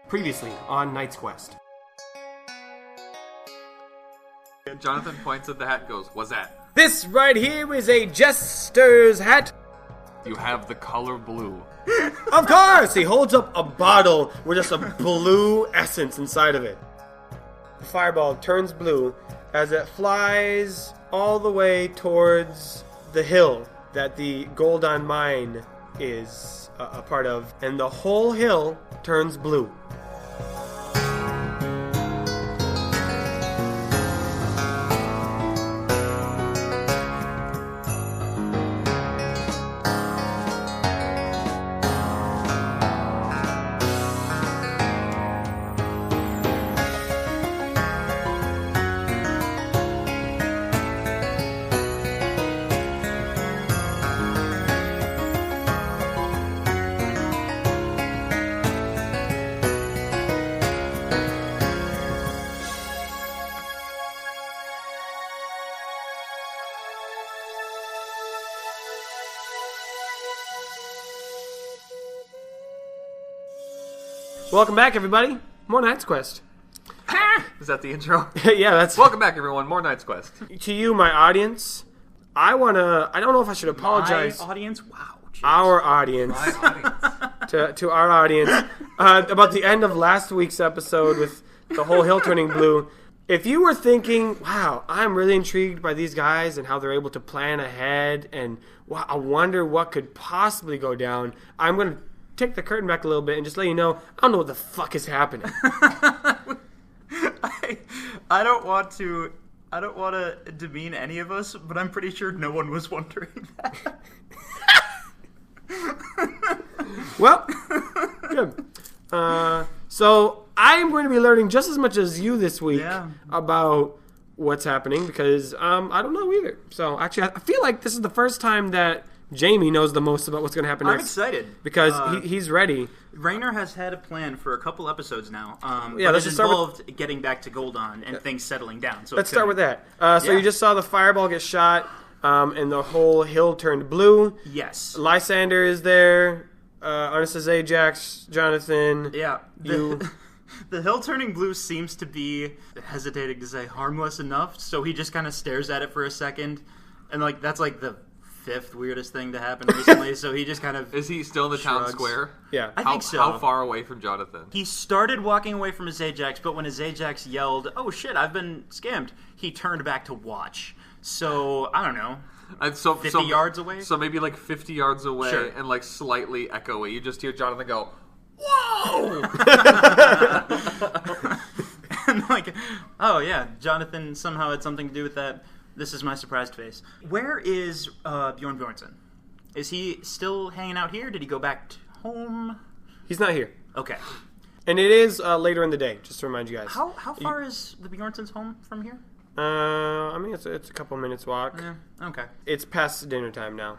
Previously on Knight's Quest. Jonathan points at the hat and goes, "What's that?" This right here is a jester's hat. You have the color blue. Of course! He holds up a bottle with just a blue essence inside of it. The fireball turns blue as it flies all the way towards the hill that the Goldon mine is a part of, and the whole hill turns blue. Welcome back, everybody. More Knight's Quest. Is that the intro? Yeah, that's... Welcome back, everyone. More Knight's Quest. To you, my audience, I don't know if I should apologize. My audience? Wow. Geez. Our audience. My audience. To our audience. About the end of last week's episode with the whole hill turning blue. If you were thinking, wow, I'm really intrigued by these guys and how they're able to plan ahead, and wow, I wonder what could possibly go down, I'm going to take the curtain back a little bit and just let you know, I don't know what the fuck is happening. I don't want to demean any of us, but I'm pretty sure no one was wondering that. Well, good. So I'm going to be learning just as much as you this week about what's happening because I don't know either. So actually, I feel like this is the first time that Jamie knows the most about what's going to happen next. I'm excited. Because he's ready. Rainer has had a plan for a couple episodes now. Yeah, but it involved getting back to Goldon and things settling down. So let's start with that. So you just saw the fireball get shot, and the whole hill turned blue. Yes. Lysander is there. Arnis's Ajax, Jonathan. Yeah. You... The hill turning blue seems to be, hesitating to say, harmless enough. So he just kind of stares at it for a second. And that's the fifth weirdest thing to happen recently, so he just kind of Is he still in the town square? Yeah. I think so. How far away from Jonathan? He started walking away from his Ajax, but when his Ajax yelled, "Oh shit, I've been scammed," he turned back to watch. So, I don't know. 50 yards away? So maybe 50 yards away, sure. And slightly echoey. You just hear Jonathan go, "Whoa!" And oh yeah, Jonathan somehow had something to do with that. This is my surprised face. Where is Bjorn Bjornsson? Is he still hanging out here? Did he go back home? He's not here. Okay. And it is later in the day, just to remind you guys. How far is the Bjornsson's home from here? I mean, it's a couple minutes walk. Yeah, okay. It's past dinner time now.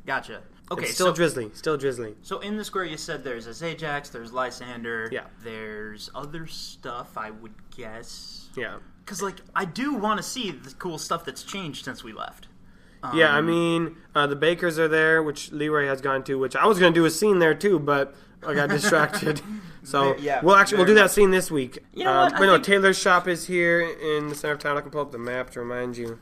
Gotcha. Okay, it's still drizzly. Still drizzly. So in the square you said there's a Ajax, there's Lysander. Yeah. There's other stuff, I would guess. Yeah. Because, I do want to see the cool stuff that's changed since we left. Yeah, I mean, the bakers are there, which Leroy has gone to, which I was going to do a scene there, too, but I got distracted. So, we'll do that scene this week. You know what? Taylor's shop is here in the center of town. I can pull up the map to remind you.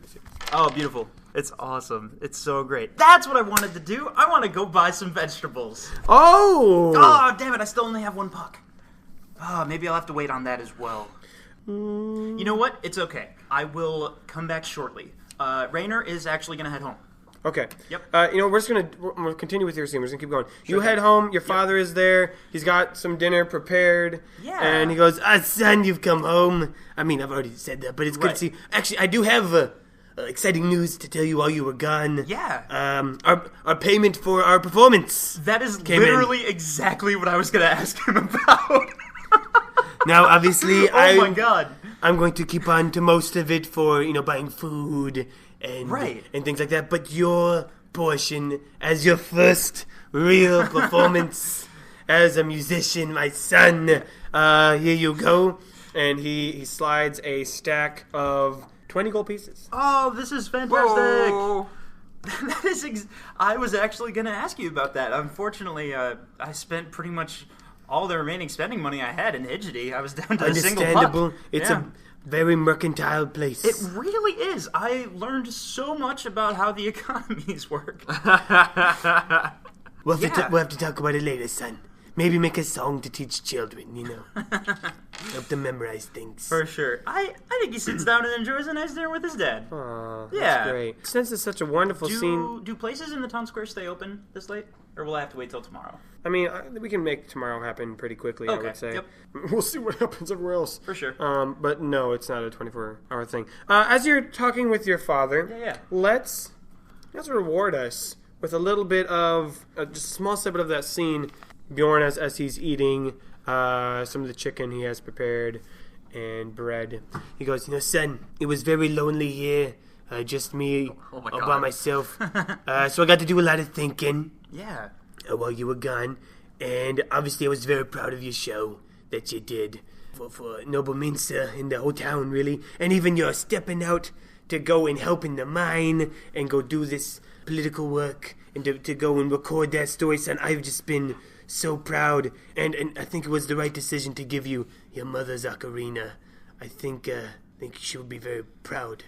Oh, beautiful. It's awesome. It's so great. That's what I wanted to do. I want to go buy some vegetables. Oh! Oh, damn it. I still only have one puck. Oh, maybe I'll have to wait on that as well. You know what? It's okay. I will come back shortly. Rainer is actually going to head home. Okay. Yep. We're just going to continue with your scene. We're just going to keep going. You head home. Your father is there. He's got some dinner prepared. Yeah. And he goes, son, you've come home. I mean, I've already said that, but it's good to see. Actually, I do have exciting news to tell you while you were gone. Yeah. Our payment for our performance. That is literally exactly what I was going to ask him about. Now, obviously, my God. I'm going to keep on to most of it for, buying food and things like that. But your portion as your first real performance as a musician, my son, here you go. And he slides a stack of 20 gold pieces. Oh, this is fantastic. Whoa. That is I was actually going to ask you about that. Unfortunately, I spent pretty much all the remaining spending money I had in Hidgety. I was down to a single Understandable. buck. It's a very mercantile place. It really is. I learned so much about how the economies work. We'll have to talk about it later, son. Maybe make a song to teach children, Help them memorize things. For sure. I think he sits down and enjoys a nice dinner with his dad. Aw, Yeah. that's great. Since it's such a wonderful scene... Do places in the town square stay open this late? Or will I have to wait till tomorrow? I mean, we can make tomorrow happen pretty quickly, I would say. Yep. We'll see what happens everywhere else. For sure. But no, it's not a 24-hour thing. As you're talking with your father, let's reward us with a little bit of, just a small snippet of that scene. Bjorn, as he's eating some of the chicken he has prepared and bread, he goes, son, it was very lonely here. Just me all by myself. So I got to do a lot of thinking. Yeah. While you were gone. And obviously I was very proud of your show that you did for Noble Minsa in the whole town, really. And even your stepping out to go and help in the mine and go do this political work and to go and record that story, son. I've just been so proud. And I think it was the right decision to give you your mother's ocarina. I think she would be very proud.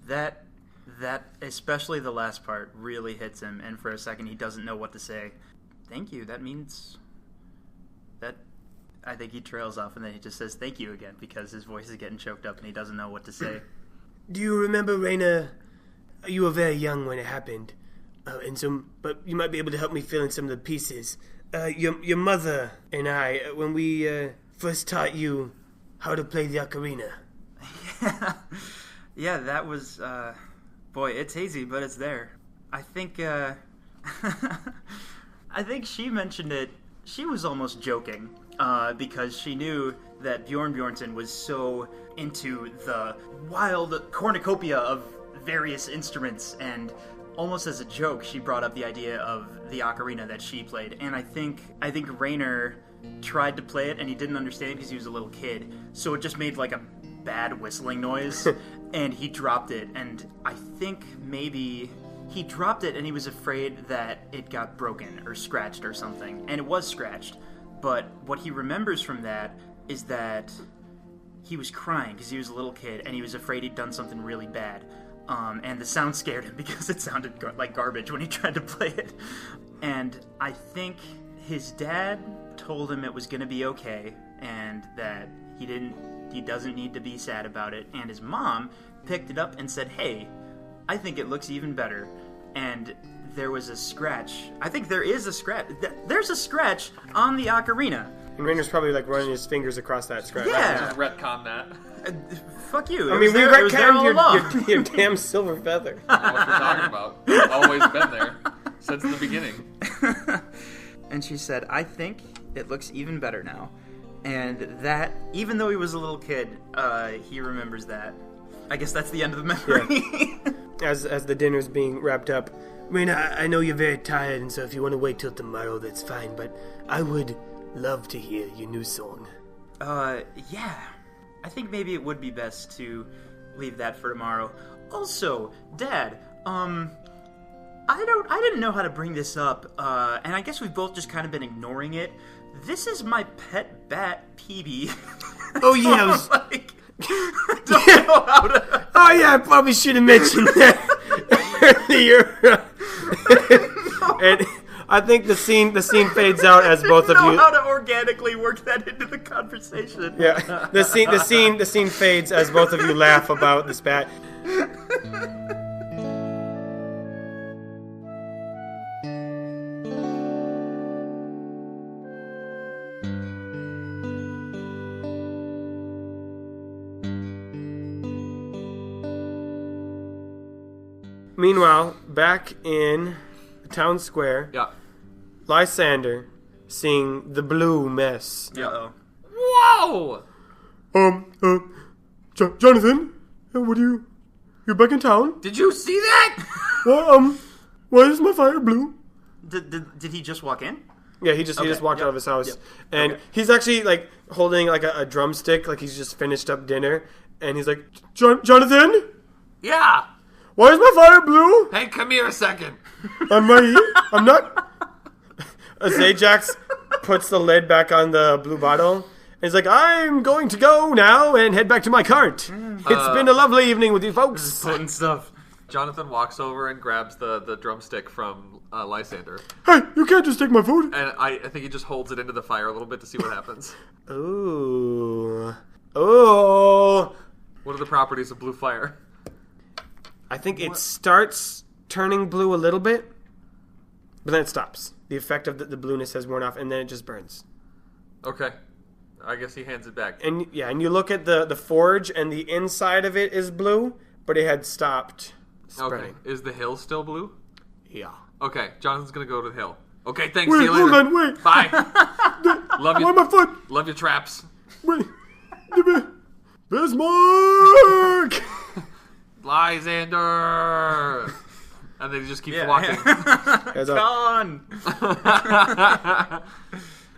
That, especially the last part, really hits him, and for a second he doesn't know what to say. Thank you, that means... That... I think he trails off, and then he just says thank you again, because his voice is getting choked up, and he doesn't know what to say. Do you remember, Raina? You were very young when it happened, but you might be able to help me fill in some of the pieces. Your mother and I, when we first taught you how to play the ocarina. Yeah, that was, boy, it's hazy, but it's there. I think, I think she mentioned it, she was almost joking, because she knew that Bjorn Bjornsson was so into the wild cornucopia of various instruments, and almost as a joke, she brought up the idea of the ocarina that she played, and I think Rainer tried to play it, and he didn't understand it because he was a little kid, so it just made like a bad whistling noise, and he dropped it, and I think maybe he dropped it and he was afraid that it got broken or scratched or something, and it was scratched, but what he remembers from that is that he was crying because he was a little kid and he was afraid he'd done something really bad, and the sound scared him because it sounded like garbage when he tried to play it, and I think his dad told him it was going to be okay and that he doesn't need to be sad about it, and his mom picked it up and said, hey, I think it looks even better, and there was a scratch. I think there is a scratch. There's a scratch on the ocarina. And Rainer's probably like running his fingers across that scratch. Yeah. Just retcon that. Fuck you. I mean, we retconned your damn silver feather. I don't know what you're talking about. It's always been there since the beginning. And she said, I think it looks even better now. And that, even though he was a little kid, he remembers that. I guess that's the end of the memory. Yeah. As the dinner's being wrapped up, Raina, I know you're very tired, and so if you want to wait till tomorrow, that's fine, but I would love to hear your new song. Yeah. I think maybe it would be best to leave that for tomorrow. Also, Dad, I didn't know how to bring this up, and I guess we've both just kind of been ignoring it. This is my pet bat, PB. Oh, yeah. Don't know how to... Oh, yeah, I probably should have mentioned that earlier. And I think the scene fades out as both of you... I don't know how to organically work that into the conversation. Yeah, the scene fades as both of you laugh about this bat. Meanwhile, back in the town square, Yeah. Lysander seeing the blue mess. Uh-oh. Whoa! Jonathan, you're back in town? Did you see that? Well, why is my fire blue? Did he just walk in? Yeah, he just walked out of his house, Yep. and Okay. he's actually like holding like a drumstick, like he's just finished up dinner, and he's like, Jonathan, Yeah. why is my fire blue? Hey, come here a second. I'm right here. I'm not. Zajax puts the lid back on the blue bottle. And he's like, I'm going to go now and head back to my cart. It's been a lovely evening with you folks. Potent stuff. Jonathan walks over and grabs the drumstick from Lysander. Hey, you can't just take my food. And I think he just holds it into the fire a little bit to see what happens. Ooh. What are the properties of blue fire? I think it starts turning blue a little bit, but then it stops. The effect of the blueness has worn off, and then it just burns. Okay. I guess he hands it back. And you look at the forge, and the inside of it is blue, but it had stopped spreading. Okay. Is the hill still blue? Yeah. Okay. Jonathan's going to go to the hill. Okay, thanks. Wait, See you later. hold on, wait. Bye. Love you. Why my foot? Love your traps. Wait. Bismarck! Lysander! And they just keep walking. Gone!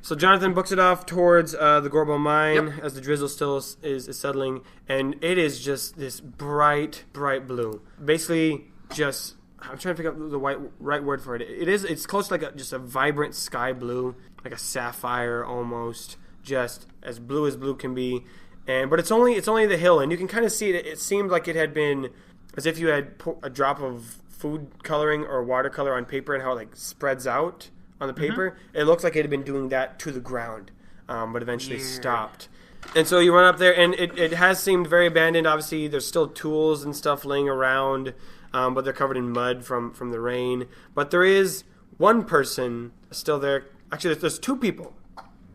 So Jonathan books it off towards the Gorbo mine as the drizzle still is settling, and it is just this bright blue. Basically, just I'm trying to pick up the right word for it. It's close to like just a vibrant sky blue, like a sapphire almost, just as blue can be. But it's only the hill, and you can kind of see it. It seemed like it had been as if you had put a drop of food coloring or watercolor on paper, and how it like spreads out on the paper. Mm-hmm. It looks like it had been doing that to the ground, but eventually stopped. And so you run up there, and it has seemed very abandoned. Obviously, there's still tools and stuff laying around, but they're covered in mud from the rain. But there is one person still there. Actually, there's two people.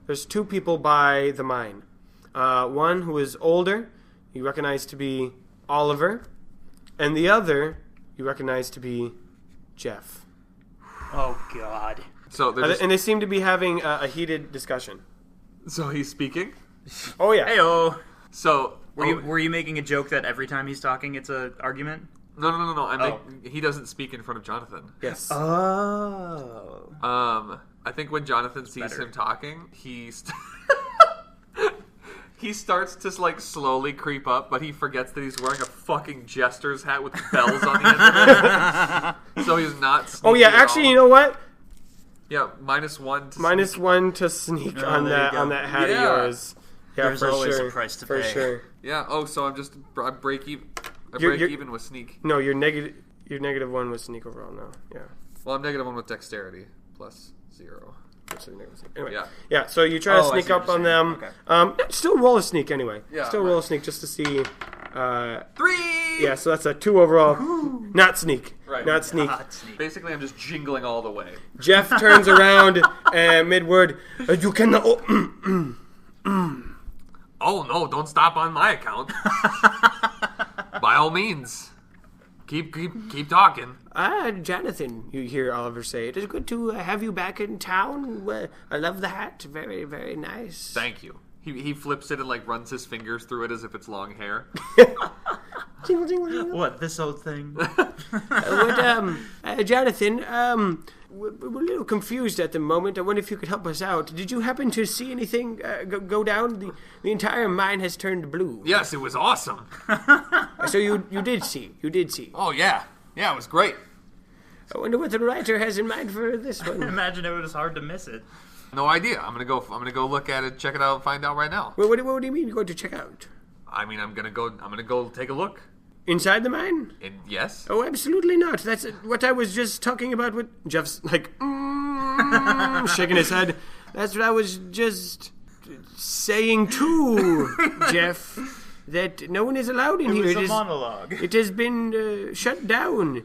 There's two people by the mine. One who is older, you recognize to be Oliver, and the other you recognize to be Jeff. Oh, God. So and they seem to be having a heated discussion. So he's speaking? Oh, yeah. Heyo. So... Were you making a joke that every time he's talking it's an argument? No. He doesn't speak in front of Jonathan. Yes. Oh. I think when Jonathan sees him talking, he starts to like slowly creep up, but he forgets that he's wearing a fucking jester's hat with bells on the end of it. So he's not sneaky. Oh yeah, actually, you know what? Yeah, -1 to -1 to sneak on that hat of yours. Yeah, there's always a price to pay. For sure. Yeah. Oh, so I break even. Even with sneak. No, you're -1 with sneak overall now. Yeah. Well, I'm -1 with dexterity plus 0. Anyway, yeah. Yeah. So you try to sneak up on them. Okay. Still roll a sneak anyway. Yeah. Still roll a sneak just to see. 3. Yeah. So that's a 2 overall. Not sneak. Right. Not sneak. Basically, I'm just jingling all the way. Jeff turns around mid-word. You cannot. Oh no! Don't stop on my account. By all means, keep talking. Jonathan, you hear Oliver say, it is good to have you back in town. I love the hat. Very, very nice. Thank you. He flips it and like runs his fingers through it as if it's long hair. Jingle, jingle, jingle. What, this old thing? Jonathan, we're a little confused at the moment. I wonder if you could help us out. Did you happen to see anything go down? The entire mine has turned blue. Yes, it was awesome. So you did see. You did see. Oh, yeah. Yeah, it was great. I wonder what the writer has in mind for this one. Imagine it was hard to miss it. No idea. I'm gonna go look at it, check it out, and find out right now. Well, what do you mean you're going to check out? I mean, I'm gonna go take a look. Inside the mine? Yes. Oh, absolutely not. That's what I was just talking about with Jeff's, like, shaking his head. That's what I was just saying too, Jeff, that no one is allowed in here. It was a monologue. It has been shut down.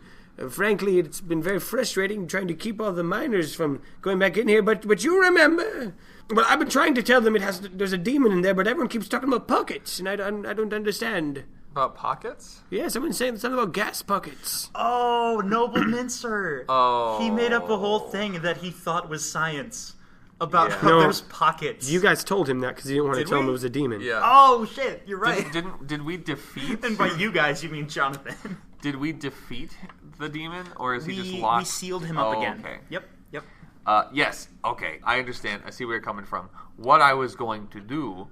Frankly, it's been very frustrating trying to keep all the miners from going back in here, but you remember. Well, I've been trying to tell them there's a demon in there, but everyone keeps talking about pockets, and I don't understand. About pockets? Yeah, someone's saying something about gas pockets. Oh, Noble Mincer. Oh. He made up a whole thing that he thought was science about how No, there's pockets. You guys told him that because you didn't want to tell him it was a demon. Yeah. Oh, shit, you're right. Did we defeat... And by you guys, you mean Jonathan. Did we defeat the demon, or is he just locked? We sealed him up again. Okay. Yep. Yes, okay, I understand. I see where you're coming from. What I was going to do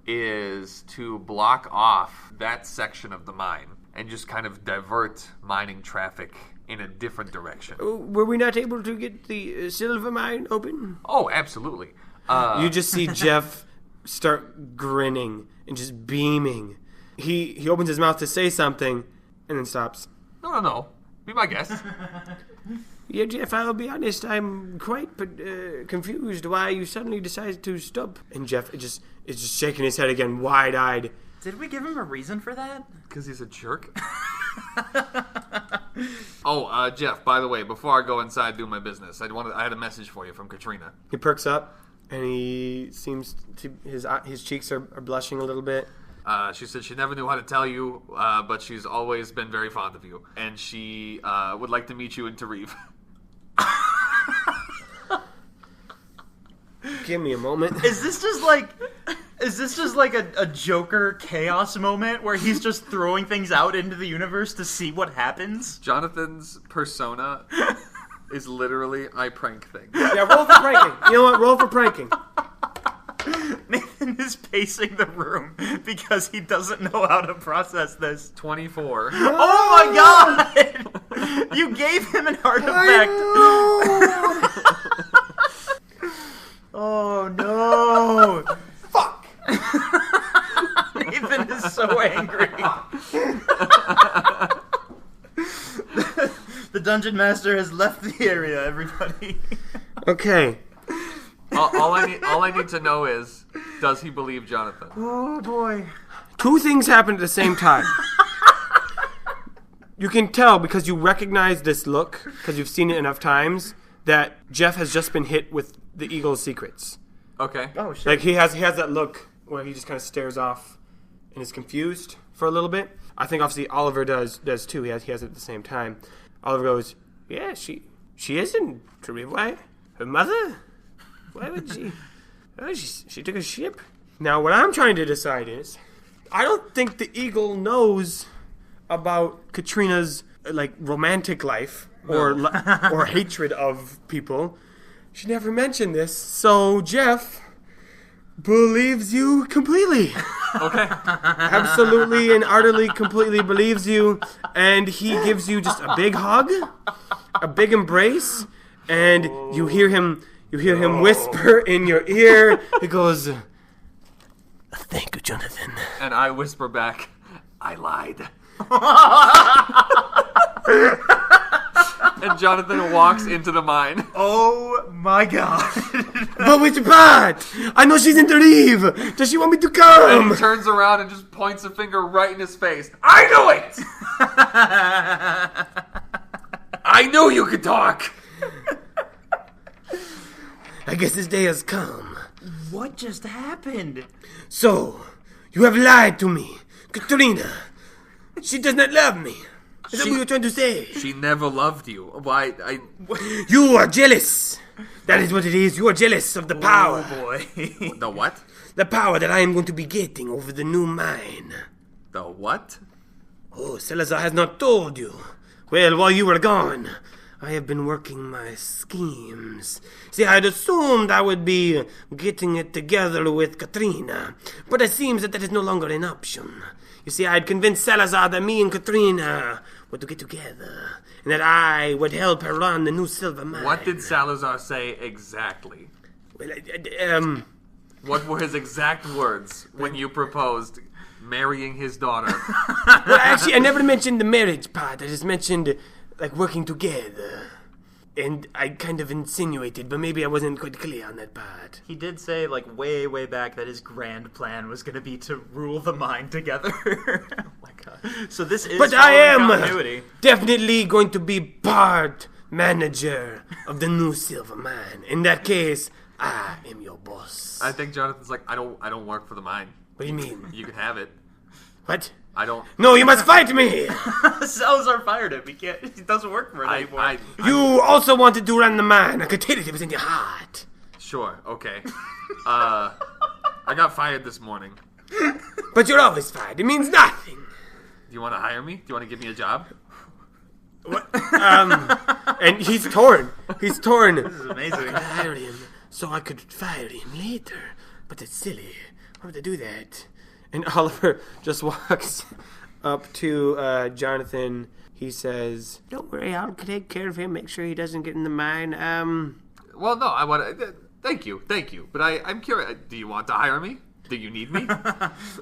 is to block off that section of the mine and just kind of divert mining traffic in a different direction. Were we not able to get the silver mine open? Oh, absolutely. You just see Jeff start grinning and just beaming. He opens his mouth to say something and then stops. No. Be my guest. Yeah, Jeff, I'll be honest, I'm quite confused why you suddenly decided to stop. And Jeff is just shaking his head again, wide-eyed. Did we give him a reason for that? Because he's a jerk. Oh, Jeff, by the way, before I go inside and do my business, I had a message for you from Katrina. He perks up, and he seems to his cheeks are blushing a little bit. She said she never knew how to tell you, but she's always been very fond of you, and she would like to meet you in Tarif. Give me a moment. Is this just like a Joker chaos moment where he's just throwing things out into the universe to see what happens? Jonathan's persona is literally, I prank things. Yeah, roll for pranking. You know what? Roll for pranking. Nathan is pacing the room because he doesn't know how to process this. 24. Oh my god! You gave him an artifact. Oh no! Fuck! Nathan is so angry. The dungeon master has left the area, everybody. Okay. All I need to know is, does he believe Jonathan? Oh boy. Two things happen at the same time. You can tell because you recognize this look, because you've seen it enough times, that Jeff has just been hit with the eagle's secrets. Okay. Oh shit. Like he has that look where he just kind of stares off and is confused for a little bit. I think obviously Oliver does too. He has it at the same time. Oliver goes, "Yeah, she isn't Leroy. Her mother? Why would she? Oh, she took a ship." Now, what I'm trying to decide is, I don't think the eagle knows about Katrina's romantic life or hatred of people. She never mentioned this, so Jeff believes you completely. Okay. Absolutely and utterly, completely believes you, and he gives you just a big hug, a big embrace, and you hear him whisper in your ear. He goes, "Thank you, Jonathan." And I whisper back, "I lied." And Jonathan walks into the mine. Oh my god. But which part? I know she's in the leave. Does she want me to And come? he turns around and just points a finger right in his face. I knew it! I knew you could talk! I guess this day has come. What just happened? So, you have lied to me. Katrina, she does not love me. Is that what you're trying to say? She never loved you. Why, You are jealous. That is what it is. You are jealous of the power. Oh boy. The what? The power that I am going to be getting over the new mine. The what? Oh, Salazar has not told you. Well, while you were gone, I have been working my schemes. See, I had assumed I would be getting it together with Katrina, but it seems that is no longer an option. You see, I had convinced Salazar that me and Katrina were to get together, and that I would help her run the new silver mine. What did Salazar say exactly? Well, What were his exact words when you proposed marrying his daughter? well, actually, I never mentioned the marriage part. I just mentioned, working together. And I kind of insinuated, but maybe I wasn't quite clear on that part. He did say, way, way back that his grand plan was going to be to rule the mine together. Oh my god. So this is But I am continuity. definitely going to be part manager of the new silver mine. In that case, I am your boss. I think Jonathan's like, I don't work for the mine. What do you mean? You can have it. What? I don't. No, you must fight me! Salazar fired him. He doesn't work for it anymore. You also wanted to run the mine. I could tell it was in your heart. Sure, okay. I got fired this morning. But you're always fired. It means nothing. Do you want to hire me? Do you want to give me a job? What? And he's torn. He's torn. This is amazing. I hired him so I could fire him later. But it's silly. Why would I do that? And Oliver just walks up to Jonathan. He says, "Don't worry, I'll take care of him. Make sure he doesn't get in the mine." Well, no, Thank you. But I'm curious. Do you want to hire me? Do you need me?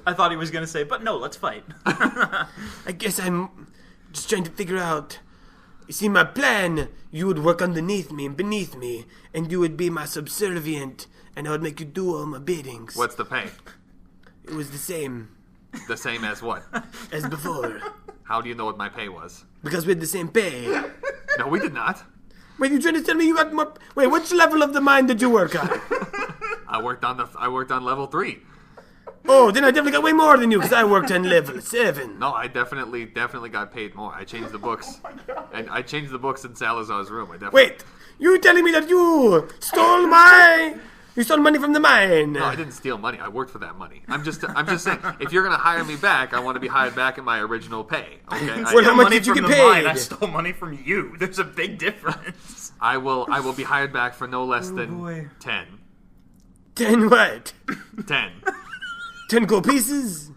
I thought he was going to say, but no, let's fight. I guess I'm just trying to figure out. You see, my plan, you would work underneath me and beneath me, and you would be my subservient, and I would make you do all my biddings. What's the pay? It was the same. The same as what? As before. How do you know what my pay was? Because we had the same pay. No, we did not. Wait, you trying to tell me you got more... Wait, which level of the mine did you work on? I worked on level 3. Oh, then I definitely got way more than you, because I worked on level 7. No, I definitely got paid more. I changed the books. And I changed the books in Salazar's room. Wait, you telling me that you stole money from the mine? No, I didn't steal money. I worked for that money. I'm just saying, if you're going to hire me back, I want to be hired back at my original pay. Okay? Well, how much did you get paid? I stole money from you. There's a big difference. I will be hired back for no less than 10. 10 what? 10. 10 gold pieces?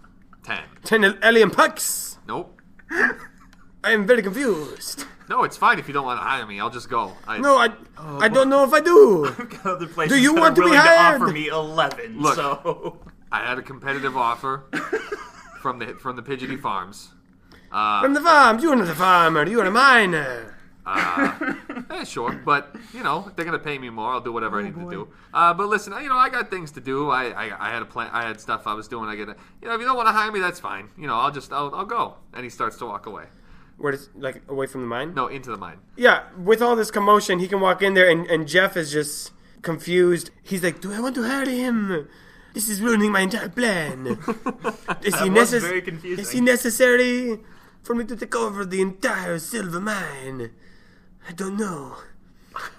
10. 10 alien pucks? Nope. I am very confused. No, it's fine if you don't want to hire me. I'll just go. I don't know if I do. I've got other places Do you that want are to be willing hired? to offer me 11. Look. So I had a competitive offer from the Pidgeotty Farms. From the farms. You are not a farmer. You are a miner. Sure, but they're gonna pay me more. I'll do whatever I need to do. But listen, I got things to do. I had a plan. I had stuff I was doing. If you don't want to hire me, that's fine. I'll go. And he starts to walk away. Where does away from the mine? No, into the mine. Yeah, with all this commotion, he can walk in there, and Jeff is just confused. He's like, "Do I want to hire him? This is ruining my entire plan. Is very confusing. Is he necessary for me to take over the entire silver mine? I don't know."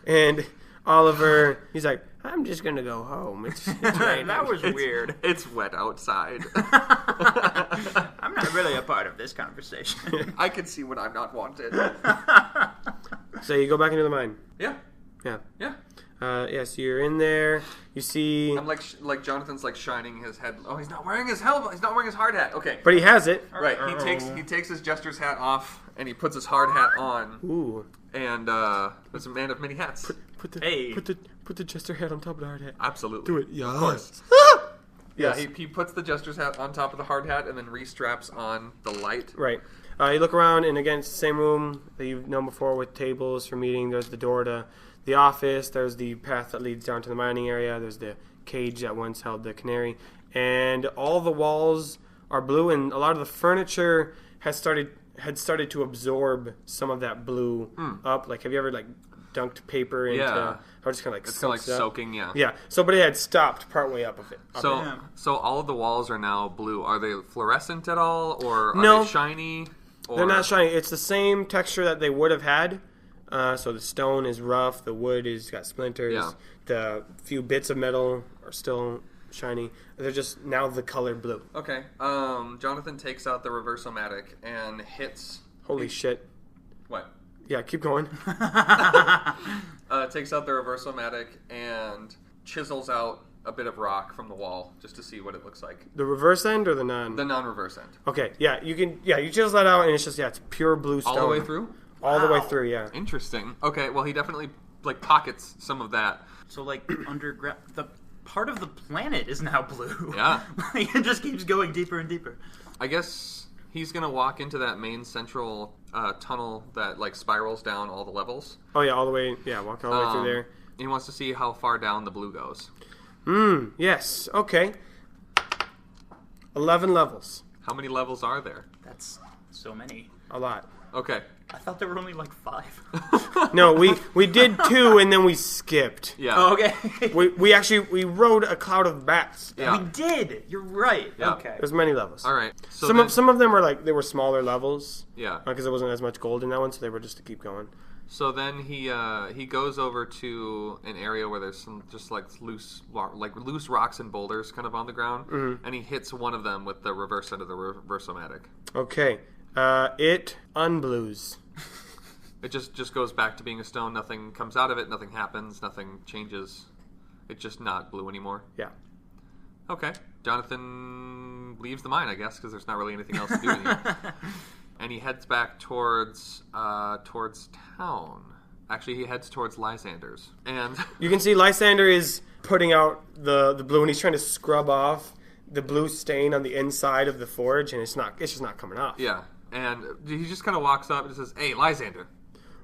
And Oliver, he's like, "I'm just gonna go home. It's raining." That was weird. It's wet outside. I'm not really a part of this conversation. I can see when I'm not wanted. So you go back into the mine. Yeah. Yeah. Yeah. So you're in there. You see, I'm like Jonathan's shining his head. Oh, he's not wearing his helmet. He's not wearing his hard hat. Okay. but he has it. Right. He takes his jester's hat off and he puts his hard hat on. Ooh. And it's a man of many hats. Put Hey. the jester hat on top of the hard hat. Absolutely. Do it. Yeah. Of course. Yeah, Yes. he puts the jester's hat on top of the hard hat and then restraps on the light. Right. You look around, and again, it's the same room that you've known before with tables for meeting. There's the door to the office. There's the path that leads down to the mining area. There's the cage that once held the canary. And all the walls are blue, and a lot of the furniture had started to absorb some of that blue up. Like, have you ever, dunked paper into... Yeah. Or just kind of, It's kind of soaking, yeah. Yeah. So, but it had stopped partway up of it. So all of the walls are now blue. Are they fluorescent at all, or are No. they shiny? Or... They're not shiny. It's the same texture that they would have had. So the stone is rough. The wood is got splinters. Yeah. The few bits of metal are still shiny. They're just now the color blue. Okay. Jonathan takes out the reverse-o-matic and hits... Holy shit. What? Yeah, keep going. Takes out the reverse-o-matic and chisels out a bit of rock from the wall just to see what it looks like. The reverse end or the non? The non-reverse end. Okay, yeah, you chisel that out and it's just, it's pure blue stone. All the way through? All the way through, yeah. Interesting. Okay, well, he definitely, pockets some of that. So, underground... The part of the planet is now blue. Yeah. It just keeps going deeper and deeper. I guess he's going to walk into that main central tunnel that, spirals down all the levels. Oh, yeah, all the way, walk all the way through there. He wants to see how far down the blue goes. Yes, okay. 11 levels. How many levels are there? That's so many. A lot. Okay. I thought there were only 5. No, we did 2 and then we skipped. Yeah. Oh, okay. We rode a cloud of bats. Yeah. We did. You're right. Yeah. Okay. There's many levels. All right. So Some of them were they were smaller levels. Yeah. Because there wasn't as much gold in that one, so they were just to keep going. So then he goes over to an area where there's some just loose rocks and boulders kind of on the ground, and he hits one of them with the reverse end of the reverse-o-matic. Okay. It unblues. It just goes back to being a stone. Nothing comes out of it. Nothing happens. Nothing changes. It's just not blue anymore. Yeah. Okay. Jonathan leaves the mine, I guess, because there's not really anything else to do in here. And he heads back towards town. Actually, he heads towards Lysander's. And You can see Lysander is putting out the blue, and he's trying to scrub off the blue stain on the inside of the forge, and it's just not coming off. Yeah, and he just kind of walks up and says, "Hey, Lysander."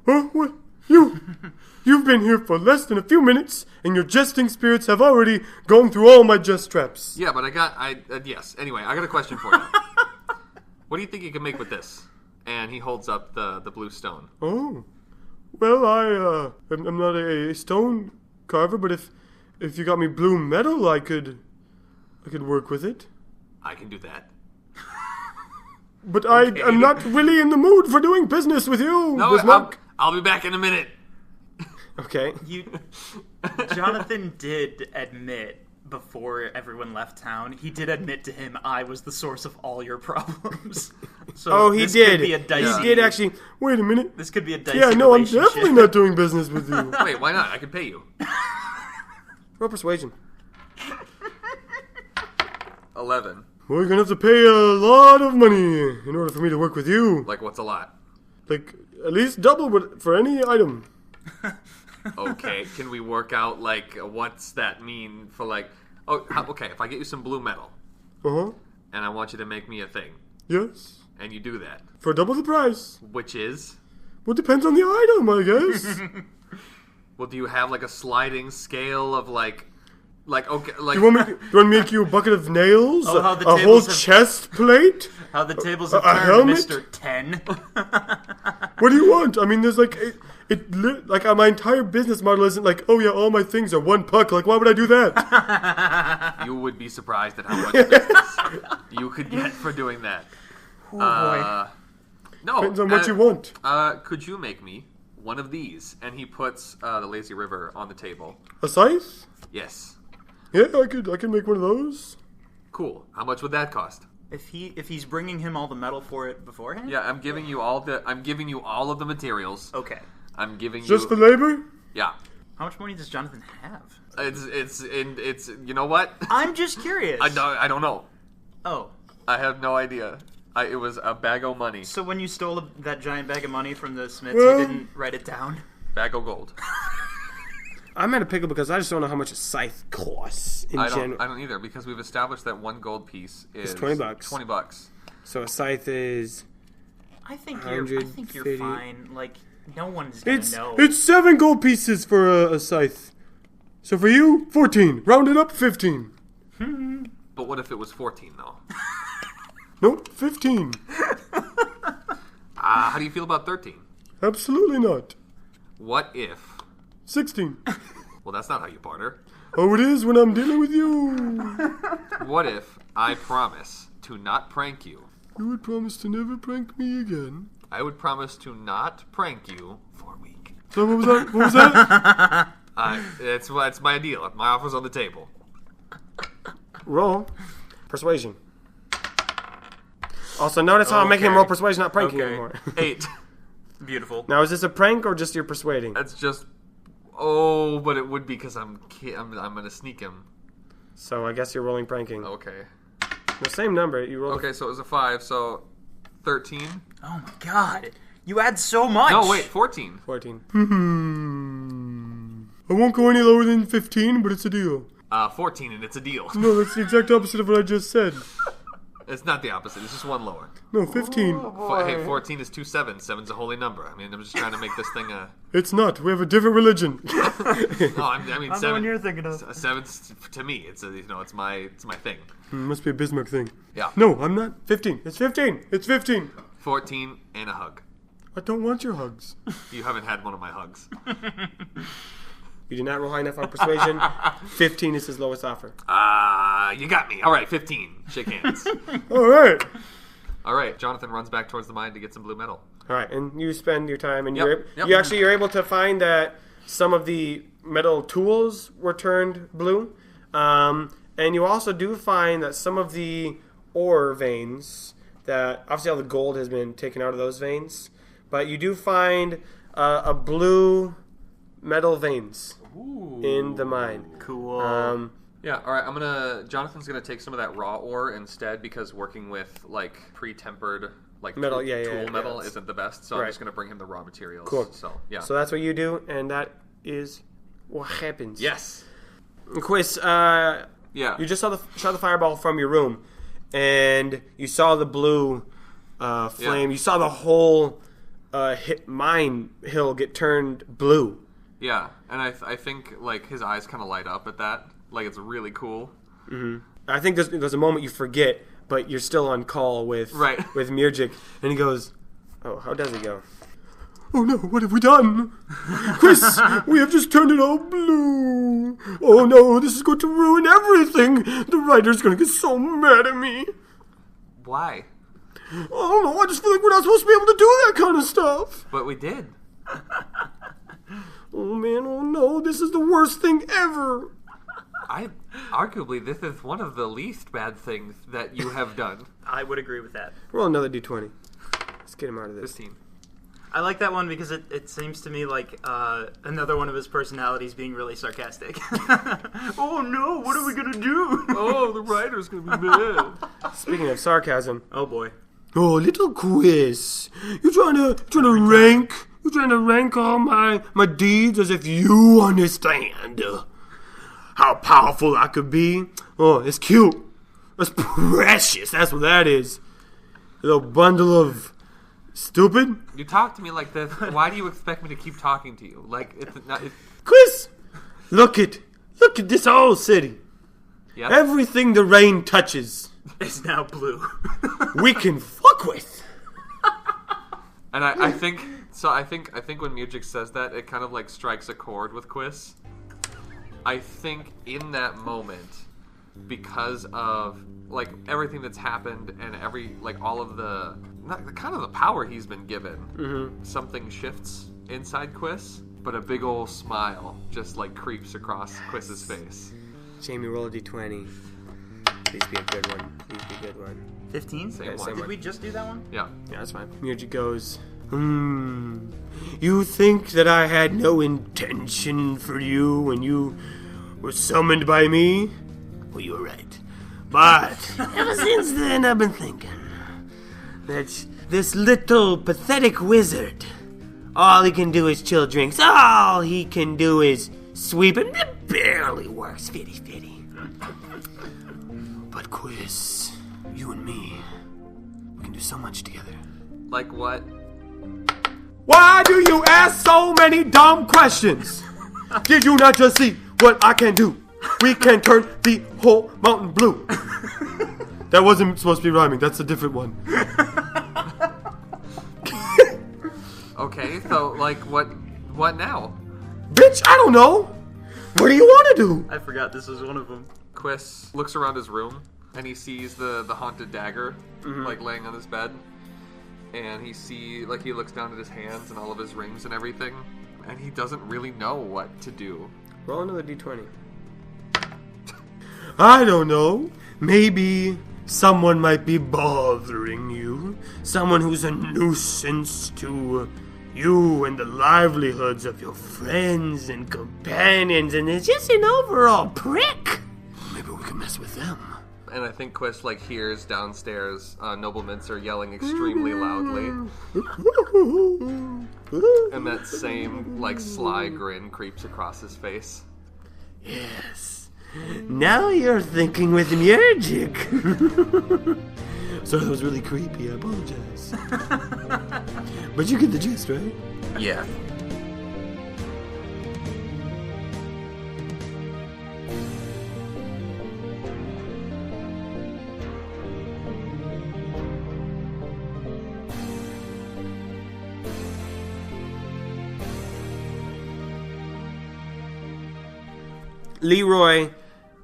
Huh? What? You've been here for less than a few minutes, and your jesting spirits have already gone through all my jest traps. Yeah, but yes. Anyway, I got a question for you. What do you think you can make with this? And he holds up the blue stone. Oh, well, I'm not a stone carver, but if you got me blue metal, I could work with it. I can do that. But okay. I'm not really in the mood for doing business with you. No, I'll be back in a minute. Okay. Jonathan did admit before everyone left town, he did admit to him, I was the source of all your problems. So he did. Could be a dicey, he did actually. Wait a minute. This could be a dicey I'm definitely not doing business with you. Wait, why not? I can pay you. Roll persuasion. 11. Well, you're gonna have to pay a lot of money in order for me to work with you. Like, what's a lot? Like, at least double for any item. Okay, can we work out, like, what's that mean for, like... okay, if I get you some blue metal, and I want you to make me a thing, yes, and you do that, for double the price, which is... Well, depends on the item, I guess. Well, do you have, like, a sliding scale of, like, okay, like... You want me to make you a bucket of nails? Oh, how the a whole chest plate? How the tables have a turned, helmet? Mr. 10. What do you want? I mean, there's like... my entire business model isn't like, oh yeah, all my things are one puck. Like, why would I do that? You would be surprised at how much business you could get for doing that. Oh, boy. No. Depends on what you want. Could you make me one of these? And he puts the lazy river on the table. A scythe? Yes. Yeah, I could make one of those. Cool. How much would that cost? If he's bringing him all the metal for it beforehand? Yeah, I'm giving you all of the materials. Okay. I'm giving you just the labor? Yeah. How much money does Jonathan have? It's you know what? I'm just curious. I don't know. Oh. I have no idea. It was a bag of money. So when you stole that giant bag of money from the Smiths, you didn't write it down? Bag of gold. I'm at a pickle because I just don't know how much a scythe costs in general. I don't either, because we've established that one gold piece is $20. $20. So a scythe is... I think you're fine. Like, no one's gonna know. It's 7 gold pieces for a scythe. So for you, 14. Round it up, 15. But what if it was 14, though? Nope, 15. How do you feel about 13? Absolutely not. What if... 16. Well, that's not how you barter. Oh, it is when I'm dealing with you. What if I promise to not prank you? You would promise to never prank me again. I would promise to not prank you for a week. So what was that? What was that? It's my deal. My offer's on the table. Roll persuasion. Also, notice how I'm making him roll persuasion, not pranking anymore. 8. Beautiful. Now, is this a prank or just you're persuading? That's just... Oh, but it would be because I'm going to sneak him. So I guess you're rolling pranking. Okay. The same number. You rolled. Okay, so it was a 5, so 13. Oh my god. You add so much. No, wait, 14. 14. I won't go any lower than 15, but it's a deal. 14, and it's a deal. No, that's the exact opposite of what I just said. It's not the opposite. It's just one lower. No, 15. Hey, 14 is 2 7s. 7's a holy number. I mean, I'm just trying to make this thing a... It's not. We have a different religion. No, I mean, I'm 7. the one you're thinking of. 7's to me. It's it's my thing. Must be a Bismarck thing. Yeah. No, I'm not. 15. It's 15. It's 15. 14 and a hug. I don't want your hugs. You haven't had one of my hugs. You did not roll high enough on persuasion. 15 is his lowest offer. You got me. All right, 15. Shake hands. All right. All right, Jonathan runs back towards the mine to get some blue metal. All right, and you spend your time, and Yep. you're able to find that some of the metal tools were turned blue, and you also do find that some of the ore veins, that obviously all the gold has been taken out of those veins, but you do find a blue metal veins in the mine. Cool. Yeah, all right, Jonathan's gonna take some of that raw ore instead, because working with, like, pre-tempered, like, metal, tool metal isn't the best, so right. I'm just gonna bring him the raw materials. Cool. So, yeah. So that's what you do, and that is what happens. Yes. Quis, Yeah. you just shot the fireball from your room, and you saw the blue flame. You saw the whole mine hill get turned blue. Yeah, and I think like his eyes kind of light up at that. Like it's really cool. Mm-hmm. I think there's a moment you forget, but you're still on call with Mirjik, and he goes, "Oh, how does it go?" "Oh no, what have we done? Quis, we have just turned it all blue. Oh no, this is going to ruin everything. The writer's going to get so mad at me." Why? "I don't know, I just feel like we're not supposed to be able to do that kind of stuff." But we did. "Oh man, oh no, this is the worst thing ever." Arguably, this is one of the least bad things that you have done. I would agree with that. Roll another d20. Let's get him out of this. 15. I like that one because it seems to me like another one of his personalities being really sarcastic. Oh no, what are we gonna do? Oh, the writer's gonna be mad. Speaking of sarcasm. Oh boy. "Oh, little Quis, you trying to rank all my deeds as if you understand how powerful I could be? Oh, it's cute. That's precious. That's what that is. A little bundle of stupid." You talk to me like this. Why do you expect me to keep talking to you? Like it's not. "Quis, look at this whole city. Yep. Everything the rain touches It's now blue. we can fuck with." And I think so. I think when Mirjik says that, it kind of like strikes a chord with Quis. I think in that moment, because of like everything that's happened and all of the kind of the power he's been given, something shifts inside Quis, but a big old smile just like creeps across Quis's face. Jamie, roll a d20. Please be a good one. Please be a good one. 15? Same one. Did we just do that one? Yeah. Yeah, that's fine. Mirjik goes, "You think that I had no intention for you when you were summoned by me? Well, you were right. But ever since then, I've been thinking that this little pathetic wizard, all he can do is chill drinks. All he can do is sweep, and it barely works fitty-fitty. But Quis, you and me, we can do so much together." Like what? "Why do you ask so many dumb questions? Did you not just see what I can do? We can turn the whole mountain blue." That wasn't supposed to be rhyming. That's a different one. Okay, so like what now? Bitch, I don't know. What do you want to do? I forgot this was one of them. Quis looks around his room and he sees the haunted dagger like laying on his bed, and he looks down at his hands and all of his rings and everything, and he doesn't really know what to do. Roll another d20. I don't know. Maybe someone might be bothering you. Someone who's a nuisance to you and the livelihoods of your friends and companions, and is just an overall prick. Maybe we can mess with them. And I think Quis like hears downstairs Nobleminster yelling extremely loudly, and that same like sly grin creeps across his face. Yes. Now you're thinking with Mirjik. Sorry, that was really creepy. I apologize. But you get the gist, right? Yeah. Leroy,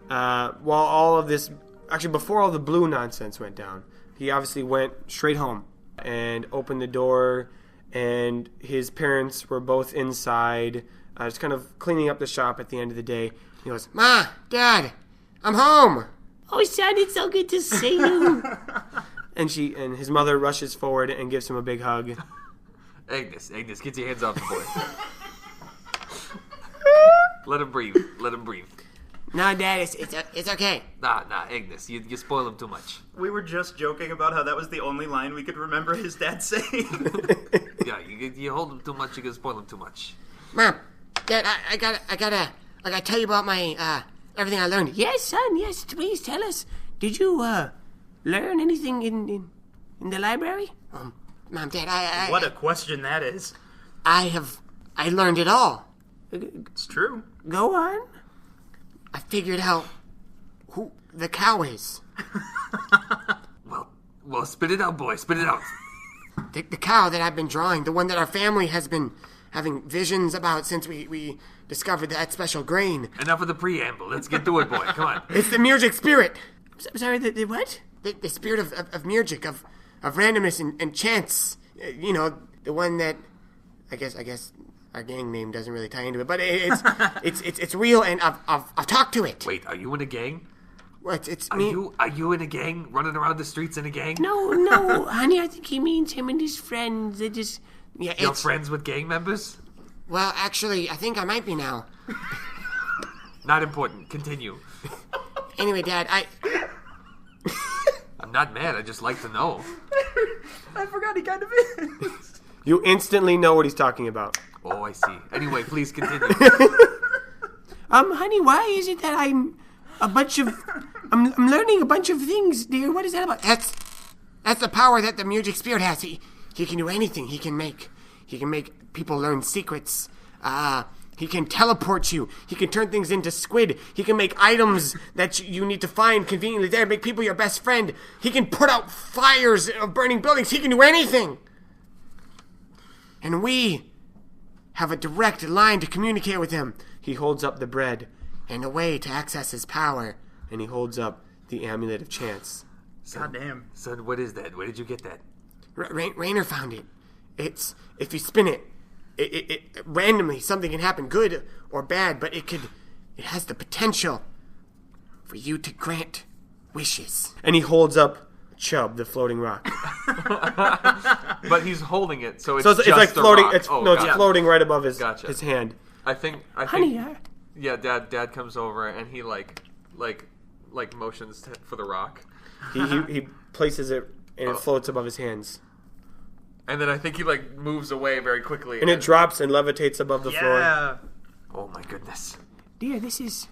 while all of this, actually before all the blue nonsense went down, he obviously went straight home and opened the door, and his parents were both inside, just kind of cleaning up the shop at the end of the day. He goes, "Ma, Dad, I'm home." "Oh, son, it's so good to see you." and his mother rushes forward and gives him a big hug. Agnes, get your hands off the boy. Let him breathe. "No, Dad, it's okay." Nah, Agnes, you spoil him too much. We were just joking about how that was the only line we could remember his dad saying. Yeah, you hold him too much, you can spoil him too much. Mom, Dad, I gotta tell you about my everything I learned. Yes, son, yes, please tell us. Did you, learn anything in the library? Mom, Dad, I... What a question that is. I learned it all. It's true. Go on. I figured out who the cow is. Well, spit it out, boy. Spit it out. The cow that I've been drawing, the one that our family has been having visions about since we discovered that special grain. Enough of the preamble. Let's get to it, boy. Come on. It's the Murgic spirit. I'm sorry, the what? The spirit of Murgic, of randomness and chance. You know, the one that I guess our gang name doesn't really tie into it, but it's real, and I've talked to it. Wait, are you in a gang? Well, it's me. Are you in a gang? Running around the streets in a gang? No, honey. I think he means him and his friends. They just You're friends with gang members? Well, actually, I think I might be now. Not important. Continue. Anyway, Dad, I'm not mad. I just like to know. I forgot he kind of is. You instantly know what he's talking about. Oh, I see. Anyway, please continue. Honey, why is it that I'm learning a bunch of things, dear? What is that about? That's the power that the Murgic spirit has. He can do anything. He can make people learn secrets. He can teleport you. He can turn things into squid. He can make items that you need to find conveniently there, make people your best friend. He can put out fires of burning buildings. He can do anything. And we have a direct line to communicate with him. He holds up the bread, And a way to access his power. and he holds up the amulet of chance. Goddamn. Son, what is that? Where did you get that? Rainer found it. It's, if you spin it, it randomly something can happen, good or bad, but it has the potential for you to grant wishes. And he holds up Chubb, the floating rock. But he's holding it, so it's So it's just like a floating. rock. It's Gotcha. floating right above his Gotcha. his hand. I think. Honey, Yeah, Dad comes over and he like motions for the rock, He places it and it floats above his hands. and then I think he like moves away very quickly, And it drops and levitates above the floor. Yeah. Oh my goodness! dear, this is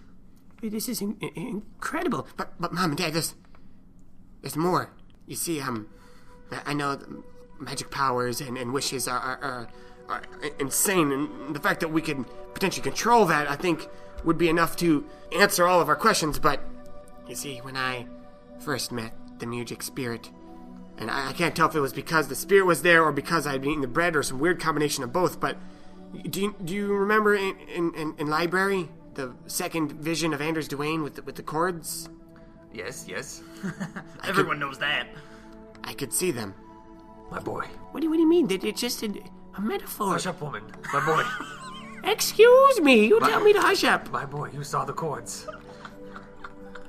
incredible. But Mom and Dad, there's more. You see, I know magic powers and wishes are insane, and the fact that we can potentially control that, I think, would be enough to answer all of our questions. But you see, when I first met the Murgic spirit, and I can't tell if it was because the spirit was there or because I'd been eating the bread or some weird combination of both, but do you remember in library the second vision of Anders Duane with the chords? Yes, Everyone knows that. I could see them. my boy. What do you mean? It's just a metaphor. Hush up, woman. My boy. Excuse me, you tell me to hush up. My boy. You saw the chords.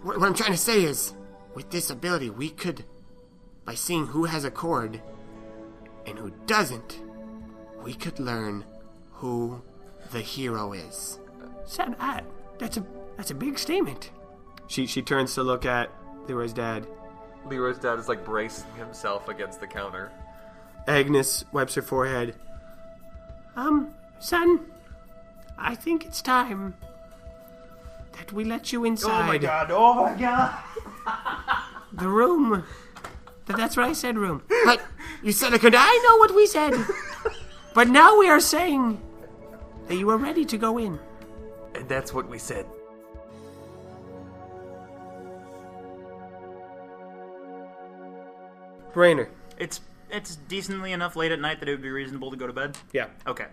What I'm trying to say is, with this ability, we could, by seeing who has a chord and who doesn't, we could learn who the hero is. Son, that's a big statement. She turns to look at Leroy's dad. Leroy's dad is like bracing himself against the counter. Agnes wipes her forehead. Son, I think it's time that we let you inside Oh my god. the room. That's what I said, room. But you said I could. I know what we said. But now we are saying that you are ready to go in. And that's what we said. Rainer. It's decently enough late at night that it would be reasonable to go to bed. Yeah. Okay.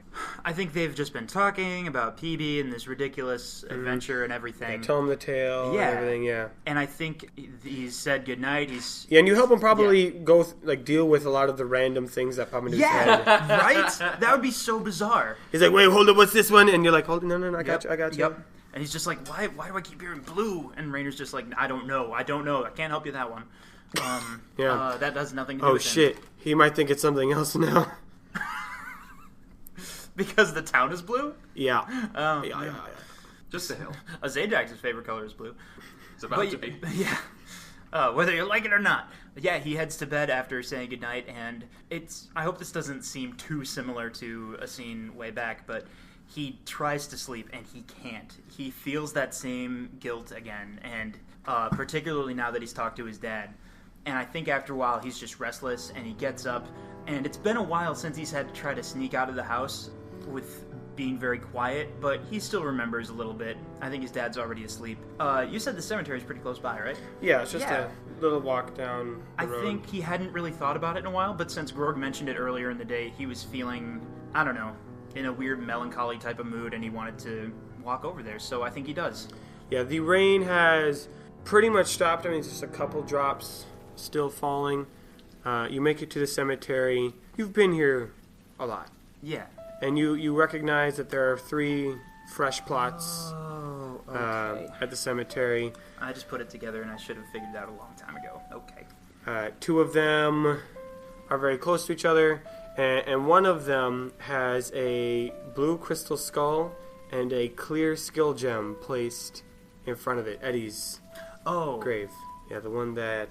I think they've just been talking about PB and this ridiculous adventure and everything. Tell him the tale Yeah. and everything, yeah. And I think he's said goodnight. Yeah, and you help him probably go, deal with a lot of the random things that pop into his head. Right? That would be so bizarre. He's like, wait, hold up, what's this one? And you're like, hold on, no, I got you. Yep. And he's just like, why do I keep hearing blue? And Rainer's just like, I don't know. I can't help you with that one. Yeah. That has nothing to do Oh, with him. shit. He might think it's something else now. Because the town is blue? Yeah. Yeah. Just a hill. Zajax's favorite color is blue. It's about to be. Yeah. Whether you like it or not. Yeah, he heads to bed after saying goodnight, and I hope this doesn't seem too similar to a scene way back, but he tries to sleep and he can't. He feels that same guilt again, and particularly now that he's talked to his dad. And I think after a while he's just restless, and he gets up. And it's been a while since he's had to try to sneak out of the house with being very quiet, but he still remembers a little bit. I think his dad's already asleep. You said the cemetery's pretty close by, right? Yeah, it's just a little walk down the road. I think he hadn't really thought about it in a while, but since Grog mentioned it earlier in the day, he was feeling, I don't know, in a weird melancholy type of mood, and he wanted to walk over there, so I think he does. Yeah, the rain has pretty much stopped. I mean, it's just a couple drops still falling. You make it to the cemetery. You've been here a lot. Yeah. And you recognize that there are 3 fresh plots at the cemetery. I just put it together, and I should have figured it out a long time ago. Okay. 2 of them are very close to each other, and one of them has a blue crystal skull and a clear skill gem placed in front of it. Eddie's grave. Yeah, the one that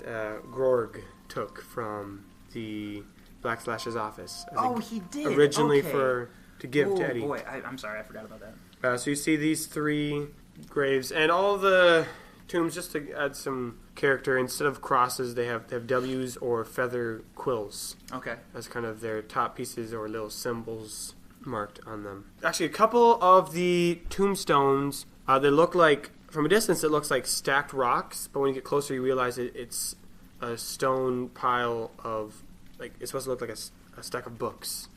Grorg took from the Black Slash's office. He did. Originally okay. to give to Eddie. Boy, I'm sorry, I forgot about that. So you see these 3 graves, and all the tombs, just to add some character, instead of crosses, they have W's or feather quills. Okay. As kind of their top pieces or little symbols marked on them. Actually, a couple of the tombstones, they look like, from a distance, it looks like stacked rocks, but when you get closer, you realize it's a stone pile of, like, it's supposed to look like a stack of books.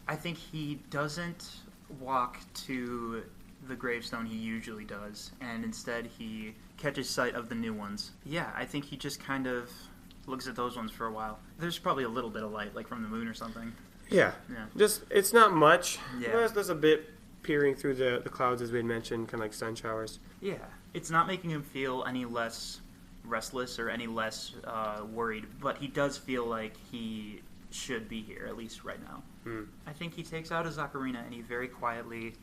I think he doesn't walk to the gravestone he usually does, and instead he catches sight of the new ones. Yeah, I think he just kind of looks at those ones for a while. There's probably a little bit of light, like from the moon or something. Yeah. Just, it's not much. Yeah. There's a bit peering through the clouds, as we had mentioned, kind of like sun showers. Yeah. It's not making him feel any less restless or any less worried, but he does feel like he should be here, at least right now. I think he takes out his ocarina and he very quietly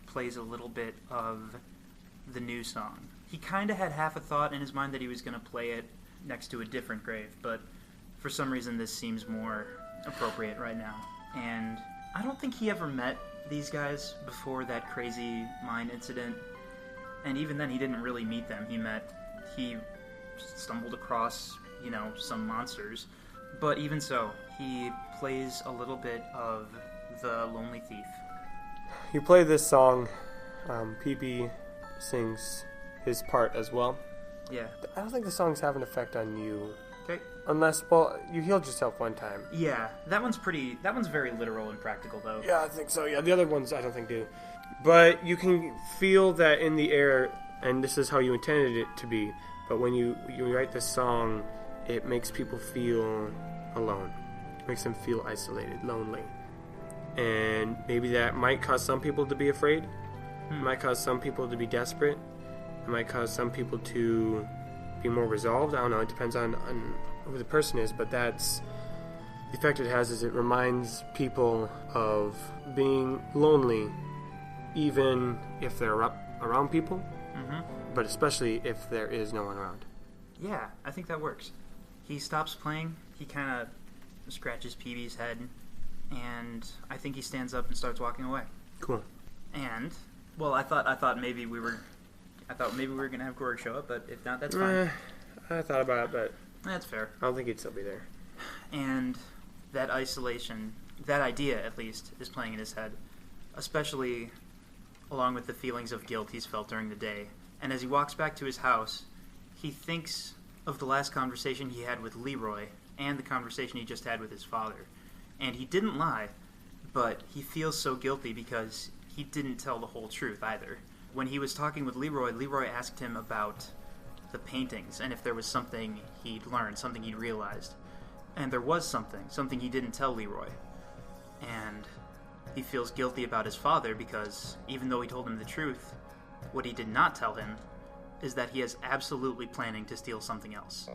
plays a little bit of the new song. He kind of had half a thought in his mind that he was going to play it next to a different grave, but for some reason this seems more appropriate right now. And I don't think he ever met these guys before that crazy mine incident, and even then he didn't really meet them. He stumbled across, some monsters, but even so, he plays a little bit of The Lonely Thief. You play this song, PB sings his part as well. Yeah. I don't think the songs have an effect on you. Okay. Unless, well, you healed yourself one time. Yeah, that one's very literal and practical, though. Yeah, I think so, yeah. The other ones I don't think do. But you can feel that in the air, and this is how you intended it to be, but when you write this song, it makes people feel alone. It makes them feel isolated, lonely. And maybe that might cause some people to be afraid. It might cause some people to be desperate. It might cause some people to be more resolved. I don't know, it depends on who the person is, but that's the effect it has. Is it reminds people of being lonely even if they're around people, but especially if there is no one around. Yeah, I think that works. He stops playing, he kind of scratches PB's head, and I think he stands up and starts walking away. Cool. And, well, I thought maybe we were gonna have Gorg show up, but if not, that's fine. I thought about it, but That's fair. I don't think he'd still be there. And that isolation, that idea at least, is playing in his head, especially along with the feelings of guilt he's felt during the day. And as he walks back to his house, he thinks of the last conversation he had with Leroy and the conversation he just had with his father. And he didn't lie, but he feels so guilty because he didn't tell the whole truth either. When he was talking with Leroy, Leroy asked him about the paintings and if there was something he'd learned, something he'd realized. And there was something he didn't tell Leroy. And he feels guilty about his father because even though he told him the truth, what he did not tell him is that he is absolutely planning to steal something else.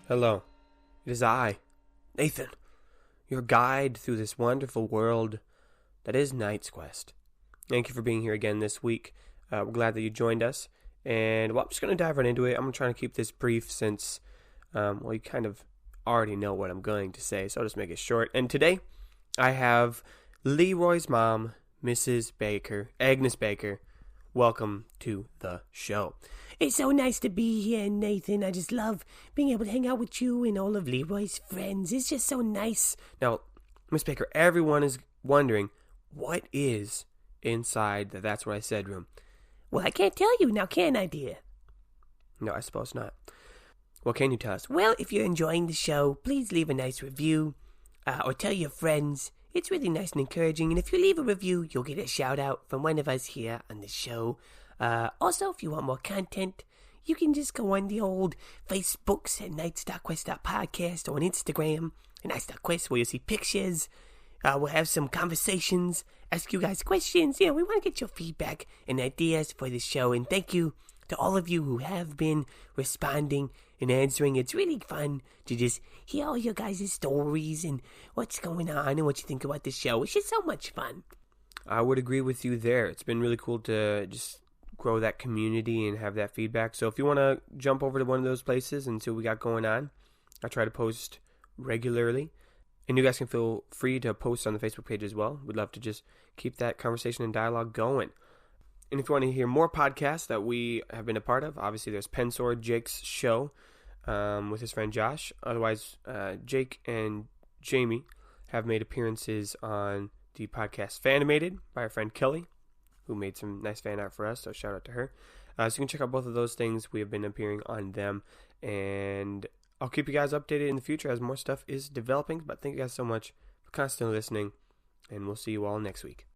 Hello. It is I, Nathan, your guide through this wonderful world that is Knight's Quest. Thank you for being here again this week. We're glad that you joined us. And, well, I'm just going to dive right into it. I'm trying to keep this brief since, well, you kind of already know what I'm going to say, so I'll just make it short. And today, I have Leroy's mom, Mrs. Baker, Agnes Baker. Welcome to the show. It's so nice to be here, Nathan. I just love being able to hang out with you and all of Leroy's friends. It's just so nice. Now, Miss Baker, everyone is wondering, what is inside the That's What I Said room? Well, I can't tell you now, can I, dear? No, I suppose not. What can you tell us? Well, if you're enjoying the show, please leave a nice review or tell your friends. It's really nice and encouraging, and if you leave a review, you'll get a shout-out from one of us here on the show. Also, if you want more content, you can just go on the old Facebooks at Nights.Quest.podcast or on Instagram at Nights.Quest, where you'll see pictures. We'll have some conversations, ask you guys questions. We want to get your feedback and ideas for the show, and thank you to all of you who have been responding and answering. It's really fun to just hear all your guys' stories and what's going on and what you think about the show. It's just so much fun. I would agree with you there. It's been really cool to just grow that community and have that feedback. So if you want to jump over to one of those places and see what we got going on, I try to post regularly. And you guys can feel free to post on the Facebook page as well. We'd love to just keep that conversation and dialogue going. And if you want to hear more podcasts that we have been a part of, obviously there's Pensword, Jake's show with his friend Josh. Otherwise, Jake and Jamie have made appearances on the podcast Fanimated by our friend Kelly, who made some nice fan art for us, so shout out to her. So you can check out both of those things. We have been appearing on them, and I'll keep you guys updated in the future as more stuff is developing. But thank you guys so much for constantly listening, and we'll see you all next week.